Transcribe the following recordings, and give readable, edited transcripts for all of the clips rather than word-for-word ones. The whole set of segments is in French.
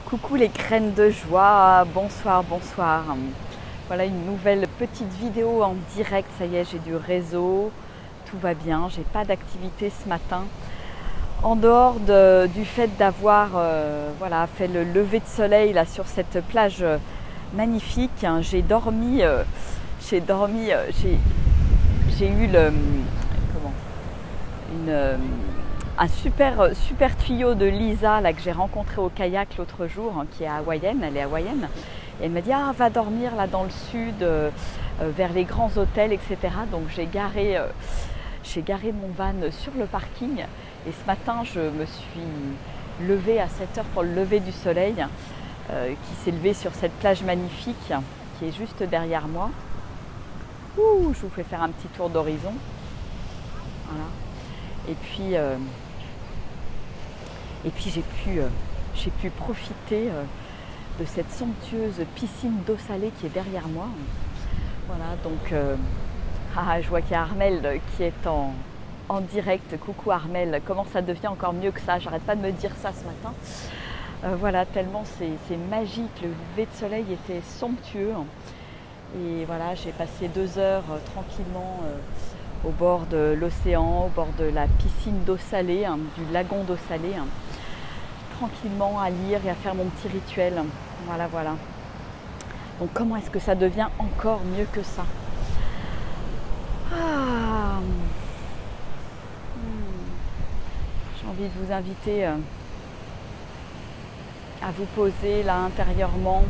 Coucou les graines de joie, bonsoir, bonsoir. Voilà une nouvelle petite vidéo en direct, ça y est, j'ai du réseau, tout va bien, j'ai pas d'activité ce matin. En dehors du fait d'avoir voilà, fait le lever de soleil là, sur cette plage magnifique, hein, j'ai eu un super tuyau de Lisa là, que j'ai rencontré au kayak l'autre jour, hein, qui est hawaïenne, elle est hawaïenne. Et elle m'a dit ah, va dormir là dans le sud, vers les grands hôtels, etc. Donc j'ai garé mon van sur le parking. Et ce matin, je me suis levée à 7h pour le lever du soleil, qui s'est levé sur cette plage magnifique qui est juste derrière moi. Ouh, je vous fais faire un petit tour d'horizon. Voilà. Et puis j'ai pu profiter de cette somptueuse piscine d'eau salée qui est derrière moi. Voilà, donc je vois qu'il y a Armel qui est en direct. Coucou Armel, comment ça devient encore mieux que ça? J'arrête pas de me dire ça ce matin. Voilà, tellement c'est magique, le lever de soleil était somptueux. Et voilà, j'ai passé 2 heures tranquillement au bord de l'océan, au bord de la piscine d'eau salée, hein, du lagon d'eau salée, hein, tranquillement à lire et à faire mon petit rituel. Voilà, voilà. Donc comment est-ce que ça devient encore mieux que ça? J'ai envie de vous inviter à vous poser là intérieurement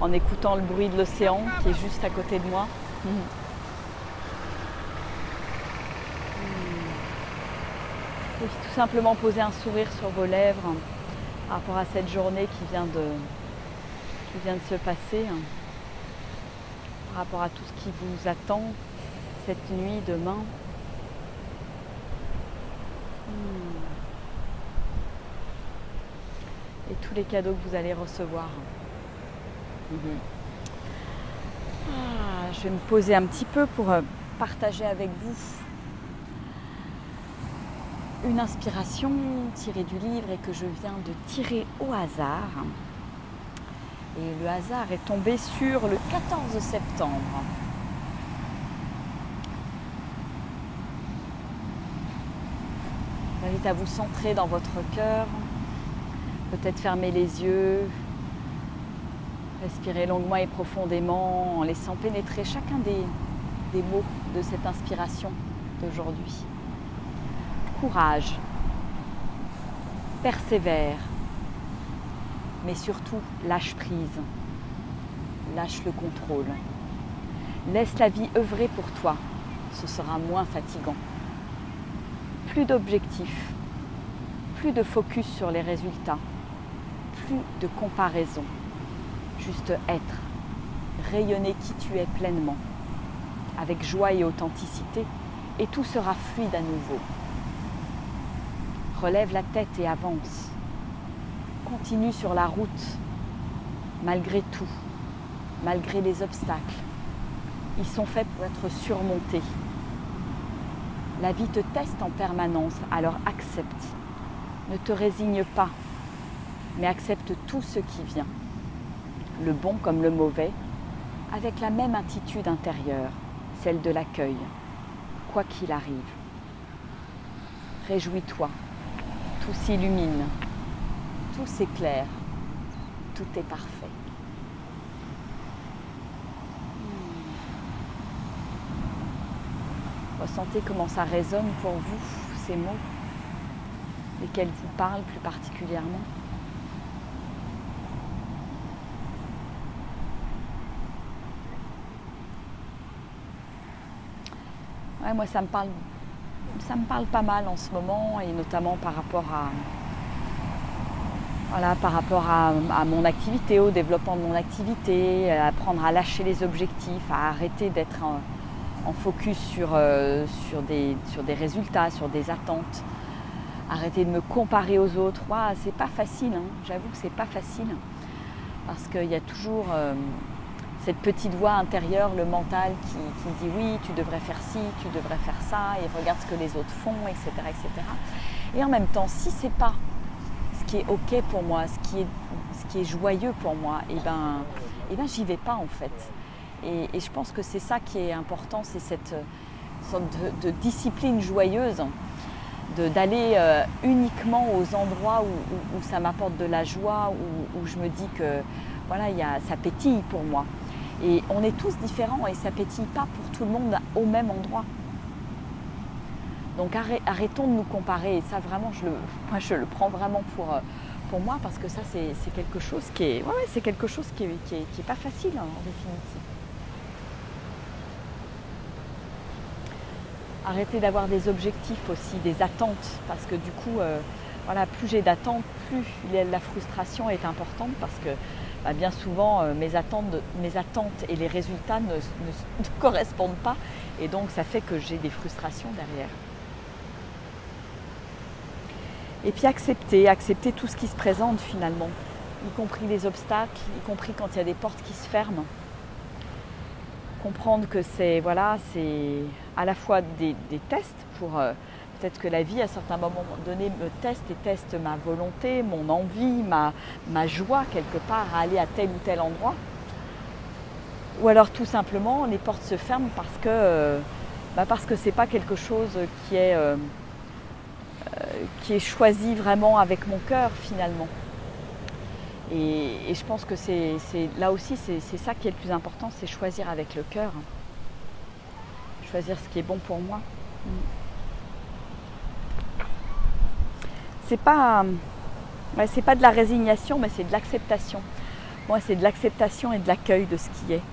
en écoutant le bruit de l'océan qui est juste à côté de moi. Et tout simplement poser un sourire sur vos lèvres par rapport à cette journée qui vient de se passer, par rapport à tout ce qui vous attend cette nuit, demain. Et tous les cadeaux que vous allez recevoir. Je vais me poser un petit peu pour partager avec vous une inspiration tirée du livre et que je viens de tirer au hasard. Et le hasard est tombé sur le 14 septembre. Je vous invite à vous centrer dans votre cœur, peut-être fermer les yeux, respirer longuement et profondément en laissant pénétrer chacun des mots de cette inspiration d'aujourd'hui. Courage, persévère, mais surtout lâche prise, lâche le contrôle. Laisse la vie œuvrer pour toi, ce sera moins fatigant. Plus d'objectifs, plus de focus sur les résultats, plus de comparaison. Juste être, rayonner qui tu es pleinement, avec joie et authenticité, et tout sera fluide à nouveau. Relève la tête et avance. Continue sur la route, malgré tout, malgré les obstacles. Ils sont faits pour être surmontés. La vie te teste en permanence, alors accepte. Ne te résigne pas, mais accepte tout ce qui vient. Le bon comme le mauvais, avec la même attitude intérieure, celle de l'accueil, quoi qu'il arrive. Réjouis-toi, tout s'illumine, tout s'éclaire, tout est parfait. Ressentez comment ça résonne pour vous, ces mots, lesquels vous parlent plus particulièrement. Ouais, moi, ça me parle pas mal en ce moment, et notamment par rapport à mon activité, au développement de mon activité, à apprendre à lâcher les objectifs, à arrêter d'être en focus sur des résultats, sur des attentes, arrêter de me comparer aux autres. Ouais, c'est pas facile, hein. J'avoue que c'est pas facile, parce qu'il y a toujours cette petite voix intérieure, le mental qui dit oui, tu devrais faire ci, tu devrais faire ça, et regarde ce que les autres font, etc., etc. Et en même temps, si c'est pas ce qui est ok pour moi, ce qui est joyeux pour moi, et ben j'y vais pas en fait. Et je pense que c'est ça qui est important, c'est cette sorte de discipline joyeuse, d'aller uniquement aux endroits où ça m'apporte de la joie, où je me dis que voilà, ça pétille pour moi. Et on est tous différents et ça pétille pas pour tout le monde au même endroit. Donc arrêtons de nous comparer. Et ça vraiment, moi je le prends vraiment pour moi, parce que ça c'est quelque chose qui est, c'est quelque chose qui est pas facile hein, en définitive. Arrêter d'avoir des objectifs aussi, des attentes, parce que du coup, voilà, plus j'ai d'attentes, plus la frustration est importante, parce que bien souvent mes attentes et les résultats ne correspondent pas, et donc ça fait que j'ai des frustrations derrière. Et puis accepter tout ce qui se présente finalement, y compris les obstacles, y compris quand il y a des portes qui se ferment. Comprendre que c'est à la fois des tests pour peut-être que la vie à certains moments donnés me teste ma volonté, mon envie, ma joie quelque part à aller à tel ou tel endroit. Ou alors tout simplement les portes se ferment parce que c'est pas quelque chose qui est choisi vraiment avec mon cœur finalement. Et je pense que là aussi, c'est ça qui est le plus important, c'est choisir avec le cœur. Choisir ce qui est bon pour moi. C'est pas de la résignation, mais c'est de l'acceptation. Moi, c'est de l'acceptation et de l'accueil de ce qui est.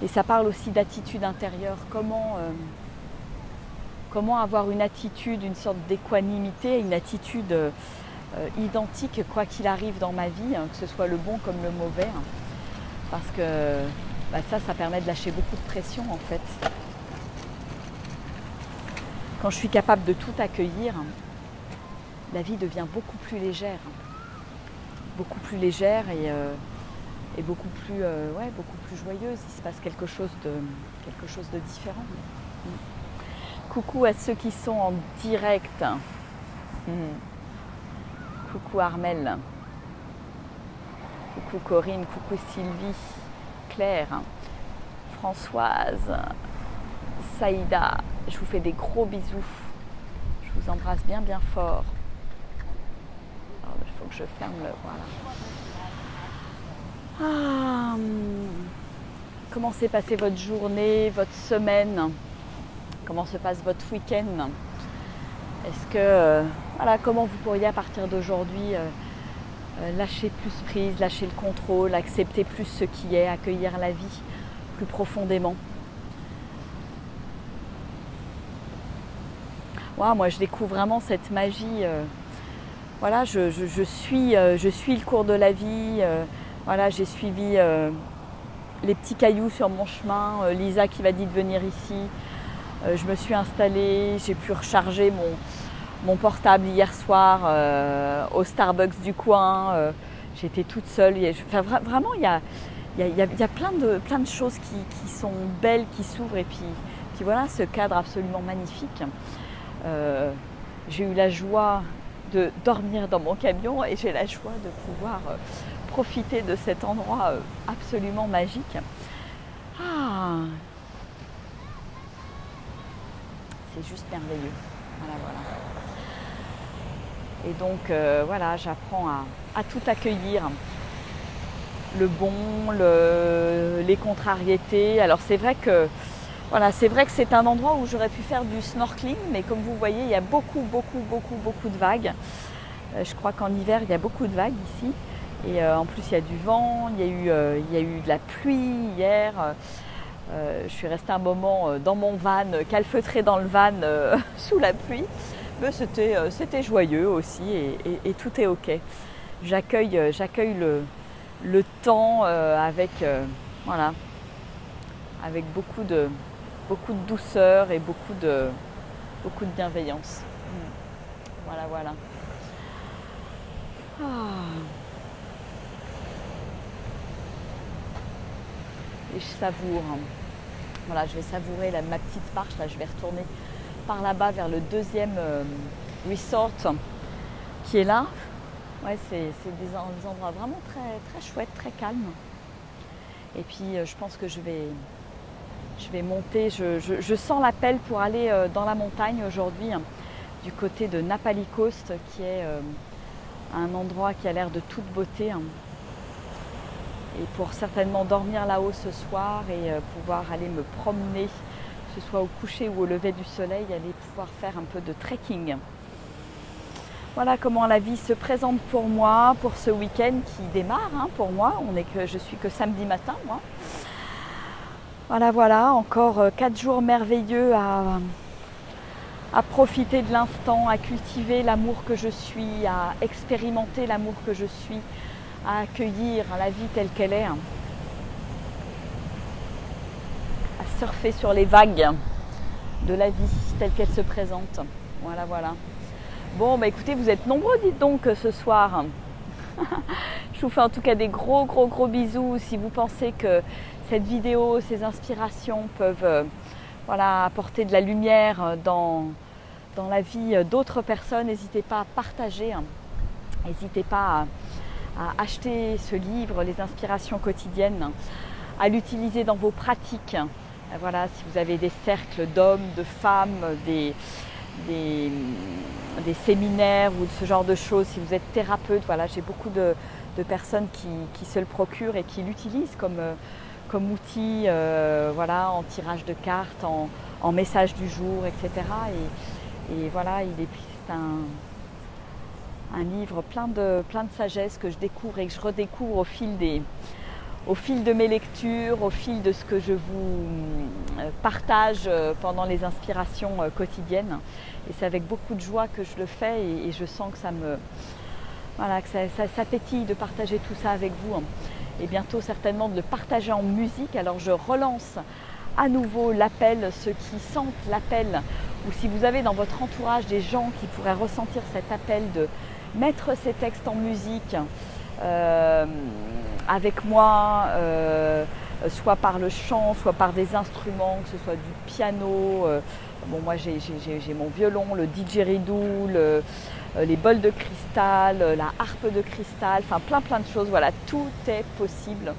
Et ça parle aussi d'attitude intérieure. Comment avoir une attitude, une sorte d'équanimité, une attitude identique quoi qu'il arrive dans ma vie, que ce soit le bon comme le mauvais. Parce que ça permet de lâcher beaucoup de pression en fait. Quand je suis capable de tout accueillir, la vie devient beaucoup plus légère. Beaucoup plus légère et beaucoup plus joyeuse. Il se passe quelque chose de différent. Coucou à ceux qui sont en direct. Coucou Armel. Coucou Corinne, coucou Sylvie, Claire, Françoise, Saïda. Je vous fais des gros bisous. Je vous embrasse bien bien fort. Alors, il faut que je ferme le... Voilà. Comment s'est passée votre journée, votre semaine? Comment se passe votre week-end? Est-ce que, comment vous pourriez à partir d'aujourd'hui lâcher plus prise, lâcher le contrôle, accepter plus ce qui est, accueillir la vie plus profondément? Moi, je découvre vraiment cette magie. Je suis le cours de la vie. J'ai suivi les petits cailloux sur mon chemin. Lisa qui m'a dit de venir ici. Je me suis installée, j'ai pu recharger mon portable hier soir au Starbucks du coin. J'étais toute seule. Vraiment, il y a plein de choses qui sont belles, qui s'ouvrent. Et puis voilà, ce cadre absolument magnifique. J'ai eu la joie de dormir dans mon camion et j'ai la joie de pouvoir profiter de cet endroit absolument magique. C'est juste merveilleux. Voilà. Et donc j'apprends à tout accueillir. Le bon, les contrariétés. Alors c'est vrai que c'est un endroit où j'aurais pu faire du snorkeling, mais comme vous voyez, il y a beaucoup de vagues. Je crois qu'en hiver, il y a beaucoup de vagues ici. Et en plus, il y a du vent, il y a eu de la pluie hier. Je suis restée un moment dans mon van, calfeutrée dans le van sous la pluie. Mais c'était joyeux aussi et tout est ok. J'accueille le temps avec beaucoup de douceur et beaucoup de bienveillance. Voilà. Et je savoure. Voilà, je vais savourer ma petite marche. Là, je vais retourner par là-bas vers le deuxième resort qui est là. Ouais, c'est des endroits vraiment très, très chouettes, très calmes. Et puis, je pense que je vais monter. Je sens l'appel pour aller dans la montagne aujourd'hui, hein, du côté de Napali Coast, qui est un endroit qui a l'air de toute beauté. Hein. Et pour certainement dormir là-haut ce soir et pouvoir aller me promener, que ce soit au coucher ou au lever du soleil, aller pouvoir faire un peu de trekking. Voilà comment la vie se présente pour moi, pour ce week-end qui démarre, hein, pour moi. Je suis que samedi matin, moi. Voilà, encore 4 jours merveilleux à profiter de l'instant, à cultiver l'amour que je suis, à expérimenter l'amour que je suis, à accueillir la vie telle qu'elle est, hein. À surfer sur les vagues de la vie telle qu'elle se présente. Voilà. Bon, bah écoutez, vous êtes nombreux, dites donc, ce soir. Je vous fais en tout cas des gros bisous. Si vous pensez que cette vidéo, ces inspirations peuvent apporter de la lumière dans la vie d'autres personnes, n'hésitez pas à partager. N'hésitez pas à acheter ce livre, Les inspirations quotidiennes, à l'utiliser dans vos pratiques. Voilà, si vous avez des cercles d'hommes, de femmes, des séminaires ou ce genre de choses, si vous êtes thérapeute, voilà, j'ai beaucoup de personnes qui se le procurent et qui l'utilisent comme outil, voilà, en tirage de cartes, en message du jour, etc. Et voilà, c'est un livre plein de sagesse que je découvre et que je redécouvre au fil de mes lectures, au fil de ce que je vous partage pendant les inspirations quotidiennes. Et c'est avec beaucoup de joie que je le fais et je sens que ça pétille de partager tout ça avec vous. Et bientôt certainement de le partager en musique. Alors je relance à nouveau l'appel, ceux qui sentent l'appel, ou si vous avez dans votre entourage des gens qui pourraient ressentir cet appel de mettre ces textes en musique avec moi, soit par le chant, soit par des instruments, que ce soit du piano. Bon, moi j'ai mon violon, le didgeridoo, les bols de cristal, la harpe de cristal, enfin plein de choses. Voilà, tout est possible.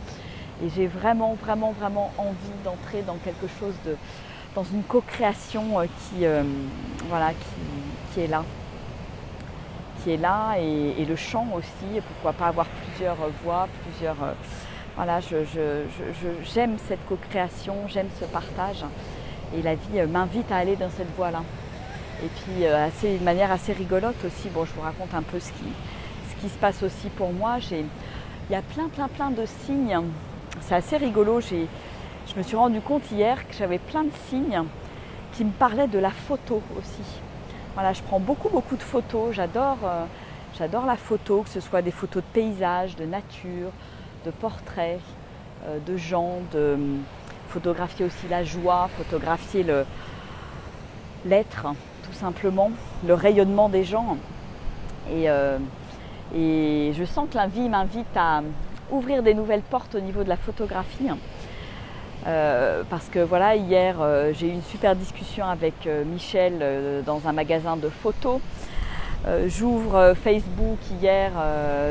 Et j'ai vraiment envie d'entrer dans quelque chose dans une co-création qui est là. Qui est là et le chant aussi, et pourquoi pas avoir plusieurs voix, voilà, j'aime cette co-création, j'aime ce partage et la vie m'invite à aller dans cette voie-là. Et puis de manière assez rigolote aussi, bon, je vous raconte un peu ce qui se passe aussi pour moi. Il y a plein de signes, c'est assez rigolo. Je me suis rendu compte hier que j'avais plein de signes qui me parlaient de la photo aussi. Voilà, je prends beaucoup de photos, j'adore la photo, que ce soit des photos de paysages, de nature, de portraits, de gens, de photographier aussi la joie, photographier l'être, tout simplement, le rayonnement des gens. Et je sens que la vie m'invite à ouvrir des nouvelles portes au niveau de la photographie. Parce que voilà, hier j'ai eu une super discussion avec Michel dans un magasin de photos. J'ouvre Facebook hier,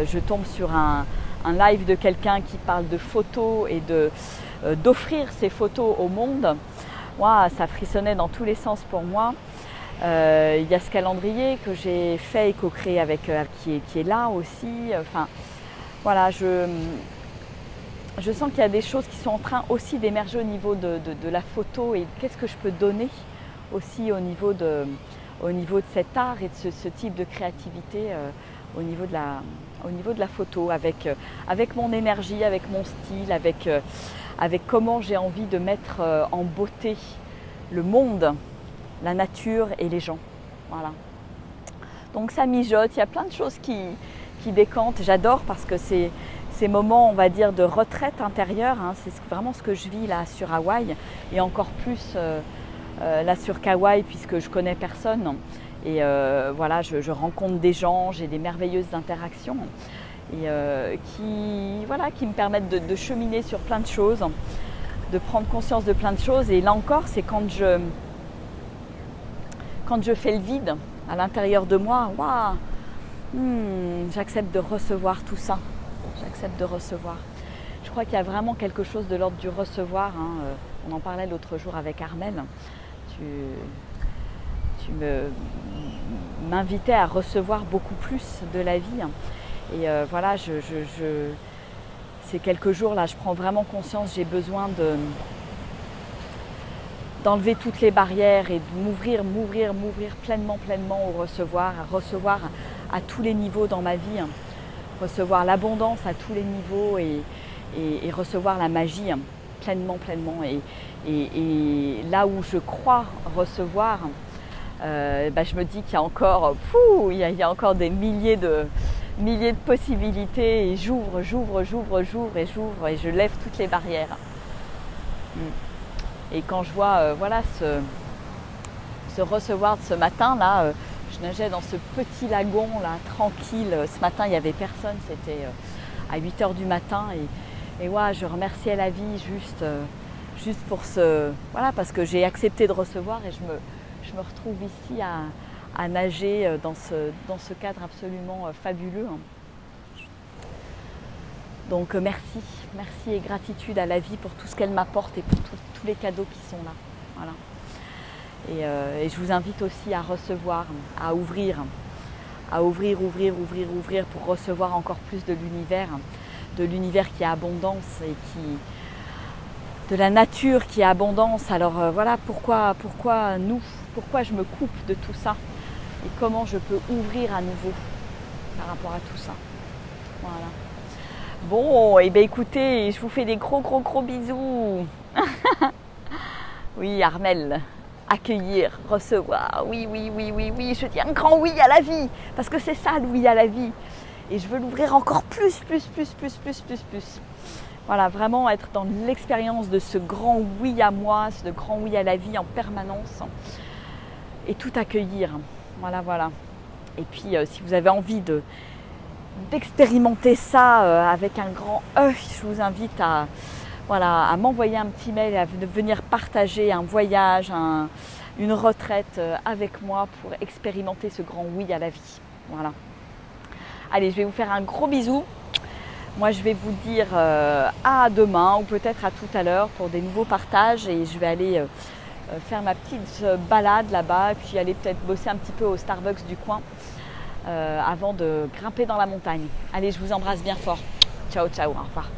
je tombe sur un live de quelqu'un qui parle de photos et d'offrir ses photos au monde. Moi, ça frissonnait dans tous les sens pour moi. Il y a ce calendrier que j'ai fait et co-créé avec qui est là aussi. Enfin, voilà, je sens qu'il y a des choses qui sont en train aussi d'émerger au niveau de la photo et qu'est-ce que je peux donner aussi au niveau de cet art et de ce type de créativité au niveau de la photo, avec mon énergie, avec mon style, avec comment j'ai envie de mettre en beauté le monde, la nature et les gens. Voilà. Donc ça mijote, il y a plein de choses qui décantent. J'adore parce que ces moments, on va dire, de retraite intérieure, hein, c'est vraiment ce que je vis là sur Hawaï et encore plus là sur Kauai puisque je connais personne et voilà, je rencontre des gens, j'ai des merveilleuses interactions et qui me permettent de cheminer sur plein de choses de prendre conscience de plein de choses. Et là encore, c'est quand je fais le vide à l'intérieur de moi, waouh, j'accepte de recevoir tout ça. J'accepte de recevoir. Je crois qu'il y a vraiment quelque chose de l'ordre du recevoir. On en parlait l'autre jour avec Armel. Tu m'invitais à recevoir beaucoup plus de la vie. Et voilà, ces quelques jours là, je prends vraiment conscience, j'ai besoin d'enlever toutes les barrières et de m'ouvrir pleinement au recevoir, à recevoir à tous les niveaux dans ma vie, recevoir l'abondance à tous les niveaux et recevoir la magie pleinement. Et là où je crois recevoir, je me dis qu'il y a encore, il y a encore des milliers de possibilités et j'ouvre et je lève toutes les barrières. Et quand je vois voilà, ce recevoir de ce matin là, je nageais dans ce petit lagon là, tranquille. Ce matin il n'y avait personne, c'était à 8 h du matin et ouais, je remerciais la vie juste pour voilà, parce que j'ai accepté de recevoir et je me retrouve ici à nager dans ce cadre absolument fabuleux. Donc merci et gratitude à la vie pour tout ce qu'elle m'apporte et pour tous les cadeaux qui sont là. Voilà. Et je vous invite aussi à recevoir, à ouvrir pour recevoir encore plus de l'univers qui est abondance et de la nature qui est abondance. Alors voilà pourquoi je me coupe de tout ça et comment je peux ouvrir à nouveau par rapport à tout ça. Voilà. Bon, et bien écoutez, je vous fais des gros bisous. Oui, Armel, accueillir, recevoir, oui, je dis un grand oui à la vie, parce que c'est ça le oui à la vie. Et je veux l'ouvrir encore plus. Voilà, vraiment être dans l'expérience de ce grand oui à moi, ce grand oui à la vie en permanence. Et tout accueillir, voilà. Et puis, si vous avez envie d'expérimenter ça avec un grand E, je vous invite à m'envoyer un petit mail, à venir partager un voyage, une retraite avec moi pour expérimenter ce grand oui à la vie. Voilà. Allez, je vais vous faire un gros bisou. Moi, je vais vous dire à demain ou peut-être à tout à l'heure pour des nouveaux partages et je vais aller faire ma petite balade là-bas et puis aller peut-être bosser un petit peu au Starbucks du coin avant de grimper dans la montagne. Allez, je vous embrasse bien fort. Ciao, au revoir.